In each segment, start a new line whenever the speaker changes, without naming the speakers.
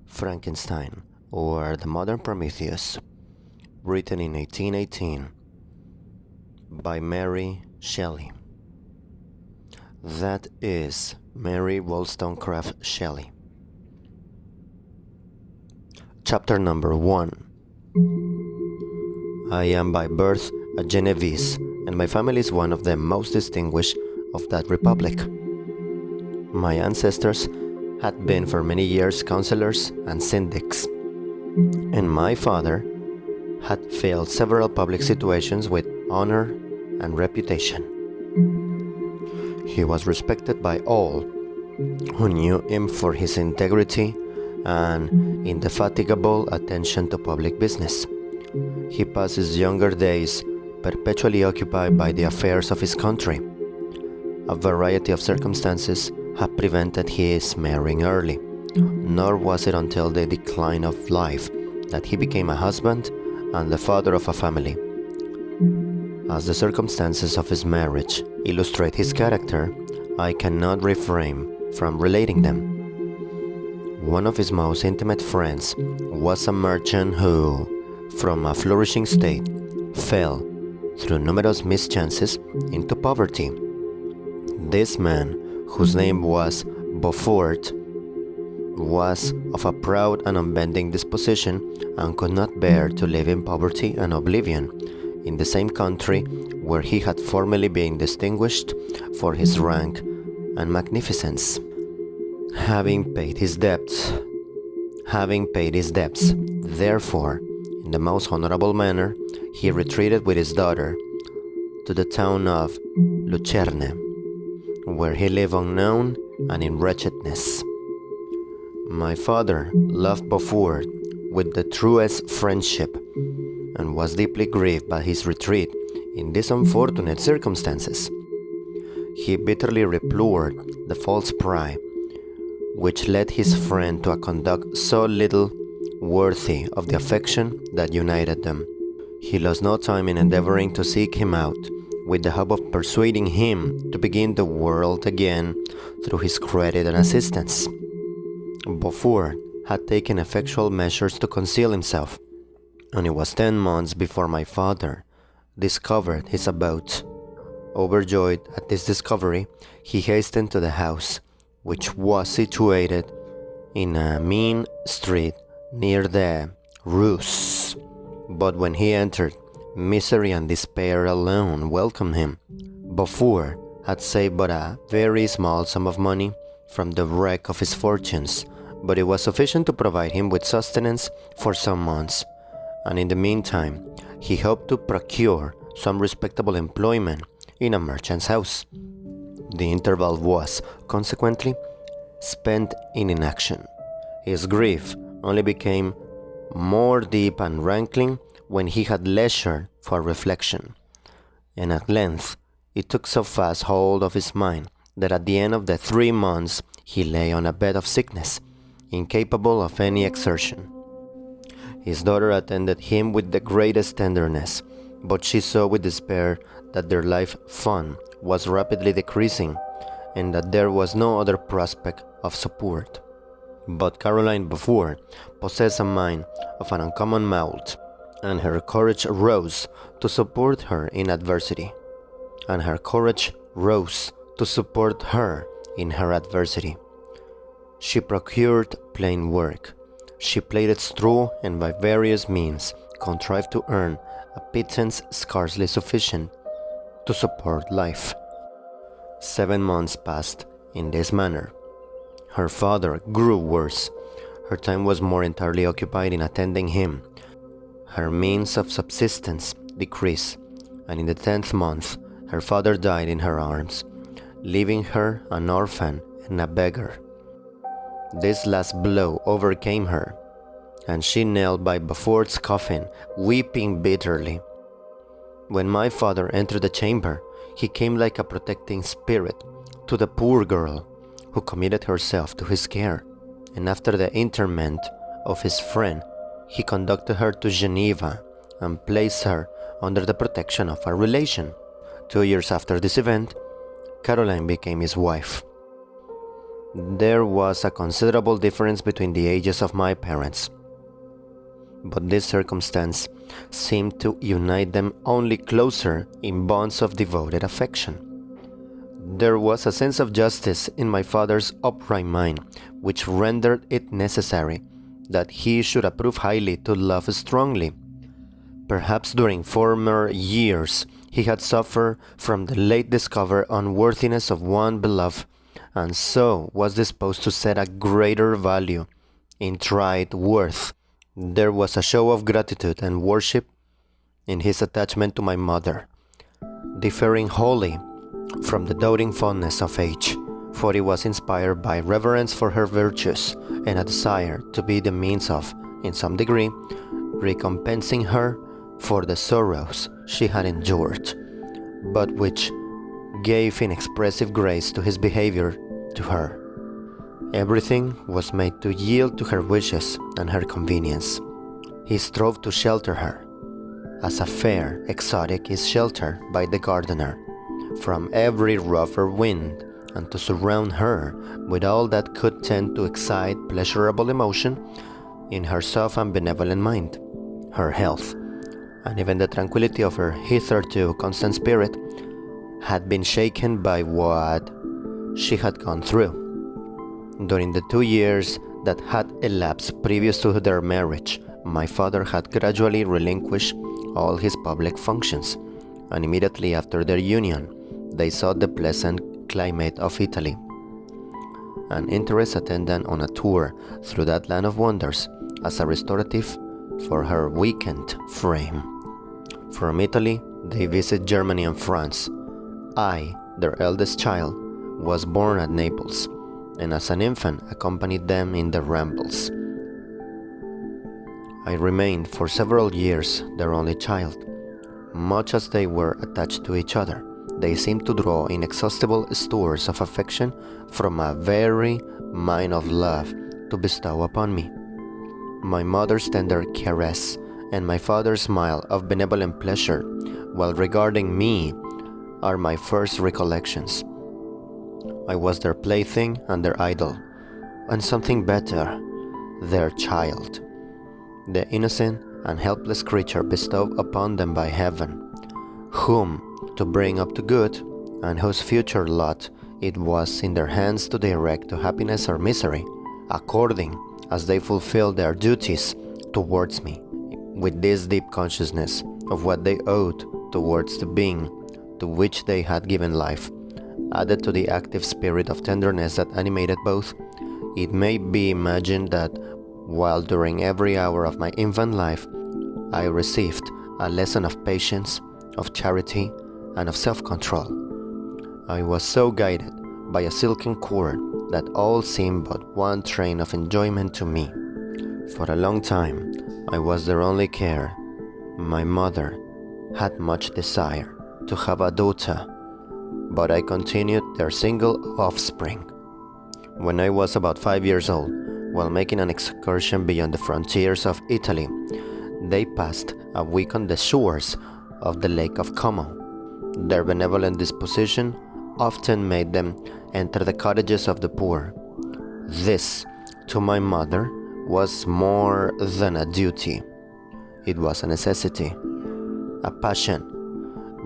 Frankenstein, or the Modern Prometheus, written in 1818 by Mary Shelley. That is Mary Wollstonecraft Shelley. Chapter number 1. I am by birth a Genevese, and my family is one of the most distinguished of that republic. My ancestors had been for many years councillors and syndics, and my father had filled several public situations with honor and reputation. He was respected by all who knew him for his integrity and indefatigable attention to public business. He passed his younger days perpetually occupied by the affairs of his country. A variety of circumstances had prevented his marrying early, nor was it until the decline of life that he became a husband and the father of a family. As the circumstances of his marriage illustrate his character, I cannot refrain from relating them. One of his most intimate friends was a merchant who, from a flourishing state, fell, through numerous mischances, into poverty. This man, whose name was Beaufort, was of a proud and unbending disposition and could not bear to live in poverty and oblivion in the same country where he had formerly been distinguished for his rank and magnificence. Having paid his debts, therefore, in the most honorable manner, he retreated with his daughter to the town of Lucerne, where he lived unknown and in wretchedness. My father loved Beaufort with the truest friendship and was deeply grieved by his retreat in these unfortunate circumstances. He bitterly deplored the false pride which led his friend to a conduct so little worthy of the affection that united them. He lost no time in endeavoring to seek him out, with the hope of persuading him to begin the world again through his credit and assistance. Beaufort had taken effectual measures to conceal himself, and it was 10 months before my father discovered his abode. Overjoyed at this discovery, he hastened to the house, which was situated in a mean street near the Rue. But when he entered, misery and despair alone welcomed him. Beaufort had saved but a very small sum of money from the wreck of his fortunes, but it was sufficient to provide him with sustenance for some months, and in the meantime he hoped to procure some respectable employment in a merchant's house. The interval was, consequently, spent in inaction. His grief only became more deep and rankling when he had leisure for reflection, and at length it took so fast hold of his mind that at the end of the 3 months he lay on a bed of sickness, incapable of any exertion. His daughter attended him with the greatest tenderness, but she saw with despair that their life fund was rapidly decreasing and that there was no other prospect of support. But Caroline Beaufort possessed a mind of an uncommon merit, and her courage rose to support her in adversity. She procured plain work. She played at straw and by various means contrived to earn a pittance scarcely sufficient to support life. 7 months passed in this manner. Her father grew worse. Her time was more entirely occupied in attending him. Her means of subsistence decreased, and in the 10th month her father died in her arms, leaving her an orphan and a beggar. This last blow overcame her, and she knelt by Beaufort's coffin, weeping bitterly. When my father entered the chamber, he came like a protecting spirit to the poor girl, who committed herself to his care, and after the interment of his friend, he conducted her to Geneva and placed her under the protection of a relation. 2 years after this event, Caroline became his wife. There was a considerable difference between the ages of my parents, but this circumstance seemed to unite them only closer in bonds of devoted affection. There was a sense of justice in my father's upright mind, which rendered it necessary that he should approve highly to love strongly. Perhaps during former years he had suffered from the late discovered unworthiness of one beloved, and so was disposed to set a greater value in tried worth. There was a show of gratitude and worship in his attachment to my mother, differing wholly from the doting fondness of age, for it was inspired by reverence for her virtues and a desire to be the means of, in some degree, recompensing her for the sorrows she had endured, but which gave inexpressive grace to his behavior to her. Everything was made to yield to her wishes and her convenience. He strove to shelter her, as a fair exotic is sheltered by the gardener, from every rougher wind, and to surround her with all that could tend to excite pleasurable emotion in her soft and benevolent mind. Her health, and even the tranquility of her hitherto constant spirit, had been shaken by what she had gone through. During the 2 years that had elapsed previous to their marriage, my father had gradually relinquished all his public functions, and immediately after their union, they sought the pleasant climate of Italy, an interest attendant on a tour through that land of wonders as a restorative for her weakened frame. From Italy, they visit Germany and France. I, their eldest child, was born at Naples, and as an infant accompanied them in their rambles. I remained for several years their only child. Much as they were attached to each other, they seemed to draw inexhaustible stores of affection from a very mine of love to bestow upon me. My mother's tender caress and my father's smile of benevolent pleasure while regarding me are my first recollections. I was their plaything and their idol, and something better, their child, the innocent and helpless creature bestowed upon them by heaven, whom to bring up to good, and whose future lot it was in their hands to direct to happiness or misery, according as they fulfilled their duties towards me, with this deep consciousness of what they owed towards the being to which they had given life, added to the active spirit of tenderness that animated both. It may be imagined that while during every hour of my infant life I received a lesson of patience, of charity, and of self-control, I was so guided by a silken cord that all seemed but one train of enjoyment to me. For a long time I was their only care. My mother had much desire to have a daughter, but I continued their single offspring. When I was about 5 years old, while making an excursion beyond the frontiers of Italy, they passed a week on the shores of the Lake of Como. Their benevolent disposition often made them enter the cottages of the poor. This, to my mother, was more than a duty. It was a necessity, a passion,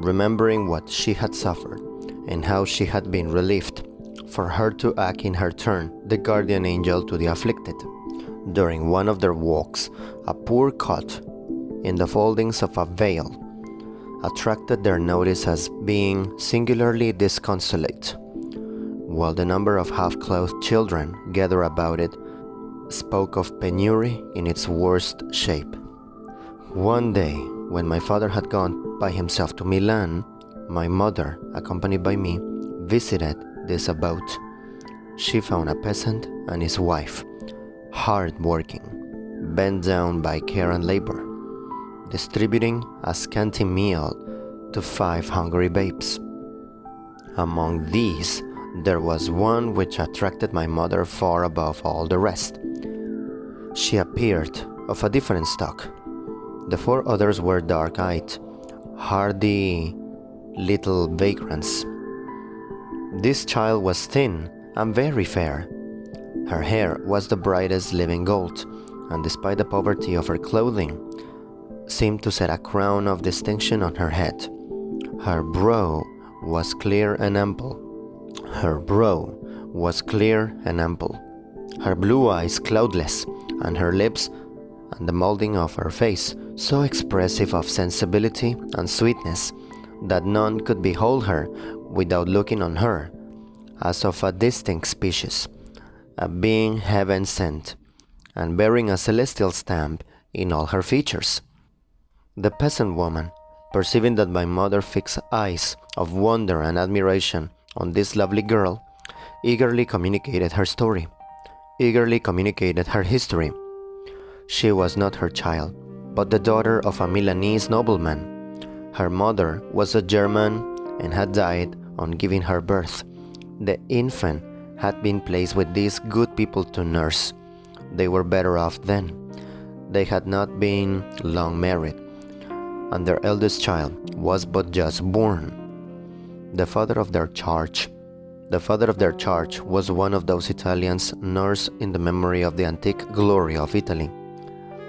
remembering what she had suffered and how she had been relieved, for her to act in her turn the guardian angel to the afflicted. During one of their walks, a poor cot in the foldings of a veil attracted their notice as being singularly disconsolate, while the number of half-clothed children gathered about it spoke of penury in its worst shape. One day, when my father had gone by himself to Milan, my mother, accompanied by me, visited this abode. She found a peasant and his wife, hard working, bent down by care and labor, distributing a scanty meal to 5 hungry babes. Among these, there was one which attracted my mother far above all the rest. She appeared of a different stock. The 4 others were dark-eyed, hardy little vagrants. This child was thin and very fair, Her hair was the brightest living gold, and despite the poverty of her clothing, seemed to set a crown of distinction on her head. Her brow was clear and ample. Her brow was clear and ample. Her blue eyes cloudless, and her lips and the molding of her face so expressive of sensibility and sweetness that none could behold her without looking on her as of a distinct species, a being heaven sent, and bearing a celestial stamp in all her features. The peasant woman, perceiving that my mother fixed eyes of wonder and admiration on this lovely girl, eagerly communicated her story, eagerly communicated her history. She was not her child, but the daughter of a Milanese nobleman. Her mother was a German and had died on giving her birth. The infant had been placed with these good people to nurse. They were better off then. They had not been long married, and their eldest child was but just born. The father of their charge was one of those Italians nursed in the memory of the antique glory of Italy,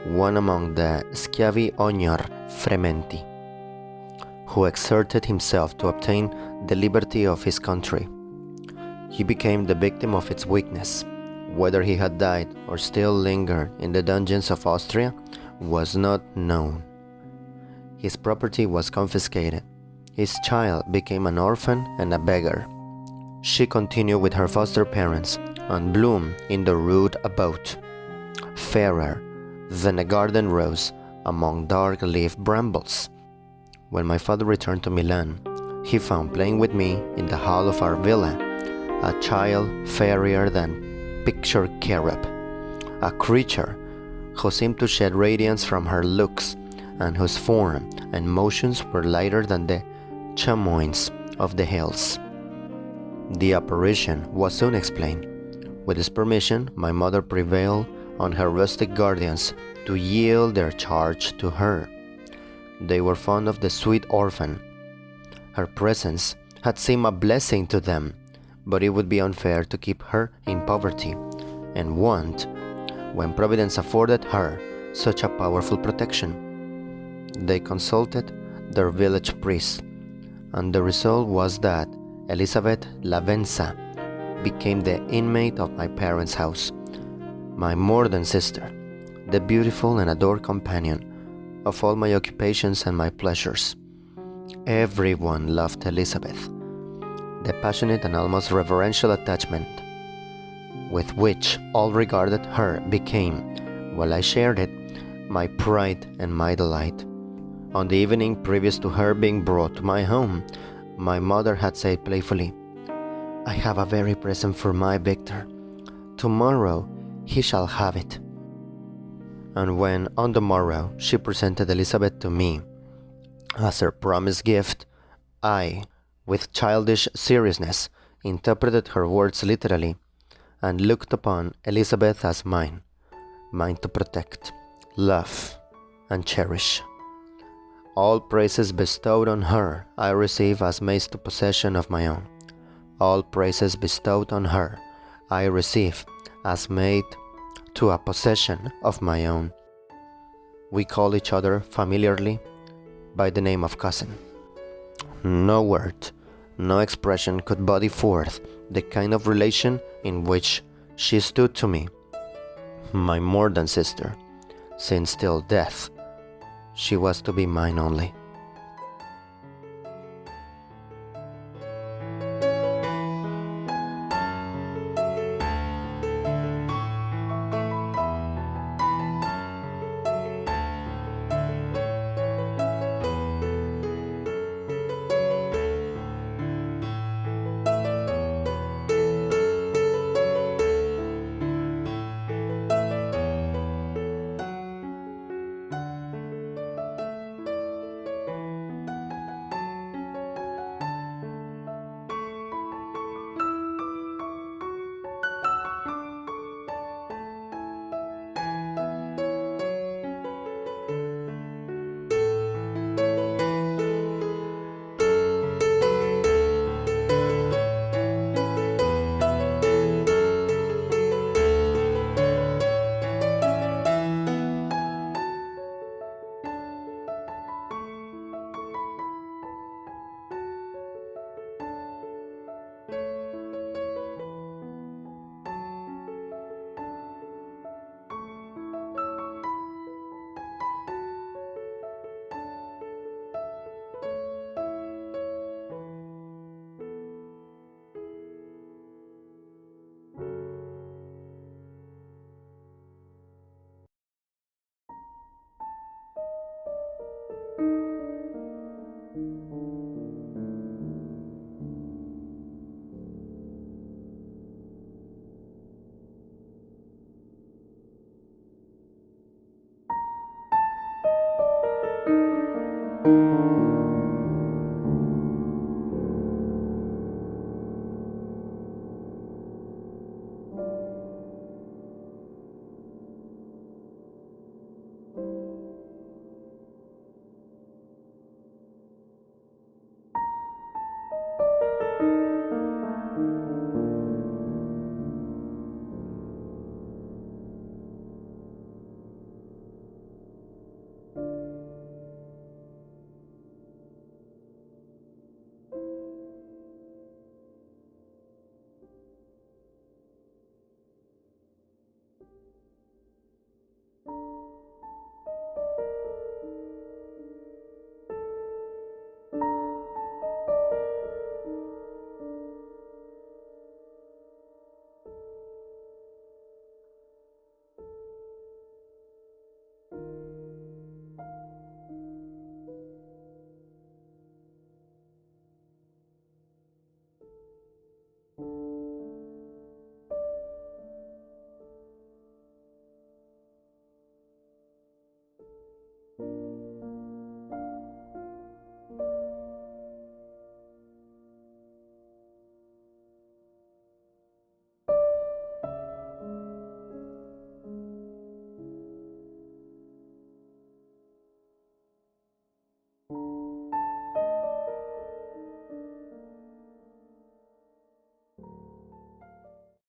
one among the schiavi ognor frementi, who exerted himself to obtain the liberty of his country. He became the victim of its weakness. Whether he had died or still lingered in the dungeons of Austria was not known. His property was confiscated. His child became an orphan and a beggar. She continued with her foster parents and bloomed in the rude abode, fairer than a garden rose among dark-leaved brambles. When my father returned to Milan, he found playing with me in the hall of our villa a child fairer than pictured cherub, a creature who seemed to shed radiance from her looks and whose form and motions were lighter than the chamois of the hills. The apparition was soon explained. With his permission, my mother prevailed on her rustic guardians to yield their charge to her. They were fond of the sweet orphan. Her presence had seemed a blessing to them, but it would be unfair to keep her in poverty and want when Providence afforded her such a powerful protection. They consulted their village priest, and the result was that Elizabeth Lavenza became the inmate of my parents' house, my more than sister, the beautiful and adored companion of all my occupations and my pleasures. Everyone loved Elizabeth. The passionate and almost reverential attachment with which all regarded her became, while I shared it, my pride and my delight. On the evening previous to her being brought to my home, my mother had said playfully, "I have a very present for my Victor. Tomorrow he shall have it." And when on the morrow she presented Elizabeth to me as her promised gift, I, with childish seriousness, interpreted her words literally and looked upon Elizabeth as mine to protect, love, and cherish. All praises bestowed on her I receive as maids to possession of my own. All praises bestowed on her I receive as maid to a possession of my own. We call each other familiarly by the name of cousin. No word, no expression could body forth the kind of relation in which she stood to me, my more than sister, since till death she was to be mine only.